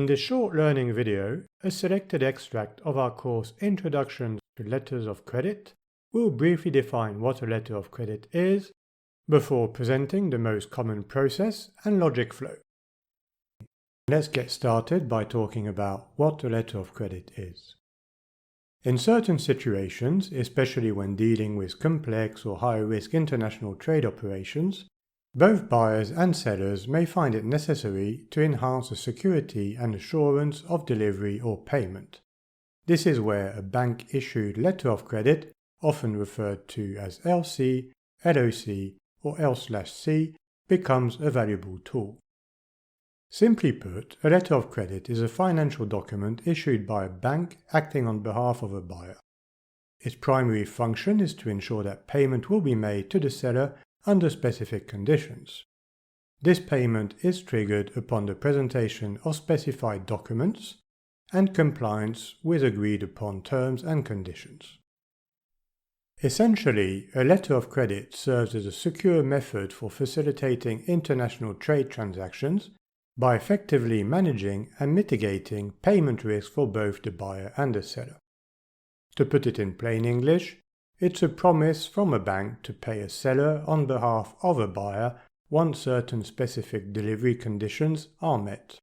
In this short learning video, a selected extract of our course Introduction to Letters of Credit will briefly define what a letter of credit is before presenting the most common process and logic flow. Let's get started by talking about what a letter of credit is. In certain situations, especially when dealing with complex or high-risk international trade operations, both buyers and sellers may find it necessary to enhance the security and assurance of delivery or payment. This is where a bank-issued letter of credit, often referred to as LC, LOC, or L/C, becomes a valuable tool. Simply put, a letter of credit is a financial document issued by a bank acting on behalf of a buyer. Its primary function is to ensure that payment will be made to the seller under specific conditions. This payment is triggered upon the presentation of specified documents and compliance with agreed upon terms and conditions. Essentially, a letter of credit serves as a secure method for facilitating international trade transactions by effectively managing and mitigating payment risk for both the buyer and the seller. To put it in plain English, it's a promise from a bank to pay a seller on behalf of a buyer once certain specific delivery conditions are met.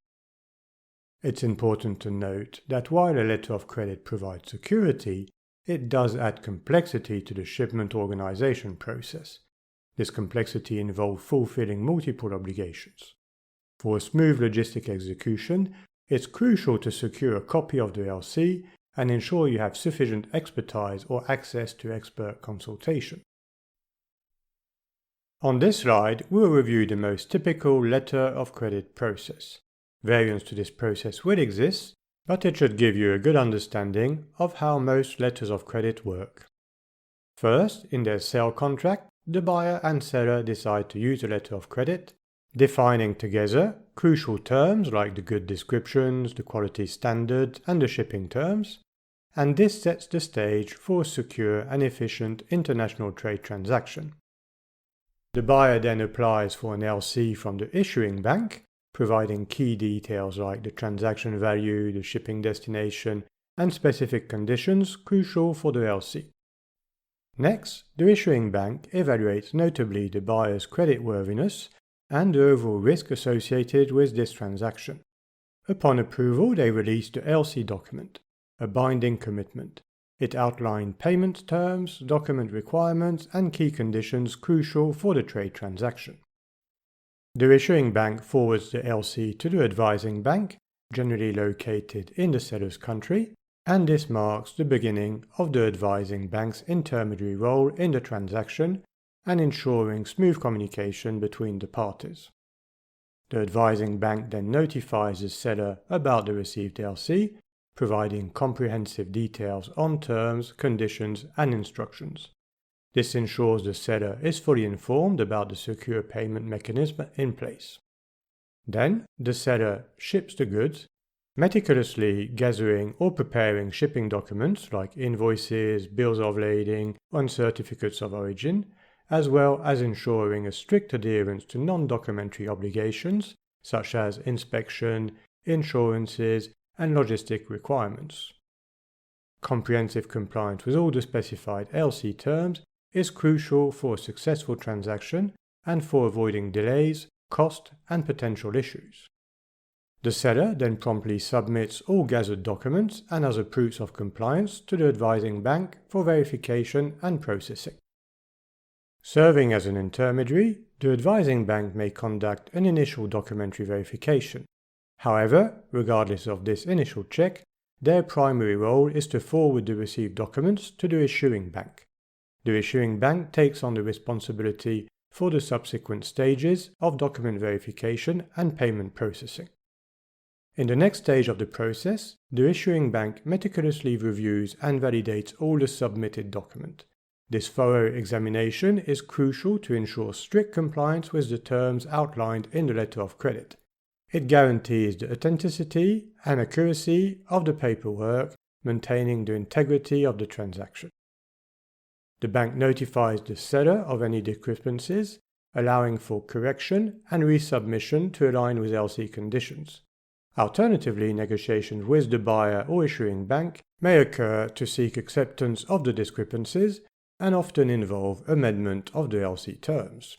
It's important to note that while a letter of credit provides security, it does add complexity to the shipment organization process. This complexity involves fulfilling multiple obligations. For a smooth logistic execution, it's crucial to secure a copy of the LC and ensure you have sufficient expertise or access to expert consultation. On this slide, we'll review the most typical letter of credit process. Variants to this process will exist, but it should give you a good understanding of how most letters of credit work. First, in their sale contract, the buyer and seller decide to use a letter of credit, defining together crucial terms like the good descriptions, the quality standard, and the shipping terms, and this sets the stage for a secure and efficient international trade transaction. The buyer then applies for an LC from the issuing bank, providing key details like the transaction value, the shipping destination, and specific conditions crucial for the LC. Next, the issuing bank evaluates notably the buyer's creditworthiness and the overall risk associated with this transaction. Upon approval, they release the LC document, a binding commitment. It outlined payment terms, document requirements, and key conditions crucial for the trade transaction. The issuing bank forwards the LC to the advising bank, generally located in the seller's country, and this marks the beginning of the advising bank's intermediary role in the transaction and ensuring smooth communication between the parties. The advising bank then notifies the seller about the received LC, providing comprehensive details on terms, conditions, and instructions. This ensures the seller is fully informed about the secure payment mechanism in place. Then, the seller ships the goods, meticulously gathering or preparing shipping documents like invoices, bills of lading, and certificates of origin, as well as ensuring a strict adherence to non-documentary obligations such as inspection, insurances, and logistic requirements. Comprehensive compliance with all the specified LC terms is crucial for a successful transaction and for avoiding delays, cost, and potential issues. The seller then promptly submits all gathered documents and other proofs of compliance to the advising bank for verification and processing. Serving as an intermediary, the advising bank may conduct an initial documentary verification. However, regardless of this initial check, their primary role is to forward the received documents to the issuing bank. The issuing bank takes on the responsibility for the subsequent stages of document verification and payment processing. In the next stage of the process, the issuing bank meticulously reviews and validates all the submitted document. This thorough examination is crucial to ensure strict compliance with the terms outlined in the letter of credit. It guarantees the authenticity and accuracy of the paperwork, maintaining the integrity of the transaction. The bank notifies the seller of any discrepancies, allowing for correction and resubmission to align with LC conditions. Alternatively, negotiations with the buyer or issuing bank may occur to seek acceptance of the discrepancies and often involve amendment of the LC terms.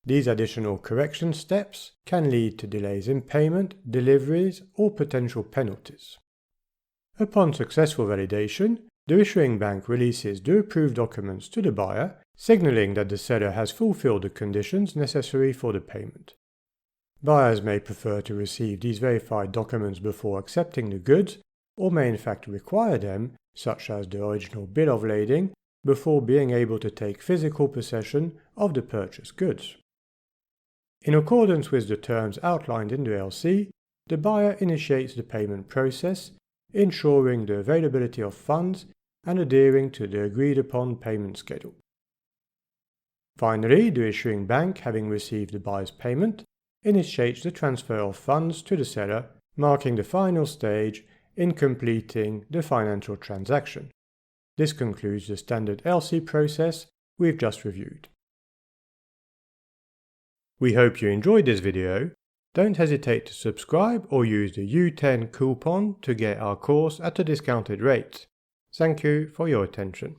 These additional correction steps can lead to delays in payment, deliveries, or potential penalties. Upon successful validation, the issuing bank releases the approved documents to the buyer, signaling that the seller has fulfilled the conditions necessary for the payment. Buyers may prefer to receive these verified documents before accepting the goods, or may in fact require them, such as the original bill of lading, before being able to take physical possession of the purchased goods. In accordance with the terms outlined in the LC, the buyer initiates the payment process, ensuring the availability of funds and adhering to the agreed-upon payment schedule. Finally, the issuing bank, having received the buyer's payment, initiates the transfer of funds to the seller, marking the final stage in completing the financial transaction. This concludes the standard LC process we've just reviewed. We hope you enjoyed this video. Don't hesitate to subscribe or use the U10 coupon to get our course at a discounted rate. Thank you for your attention.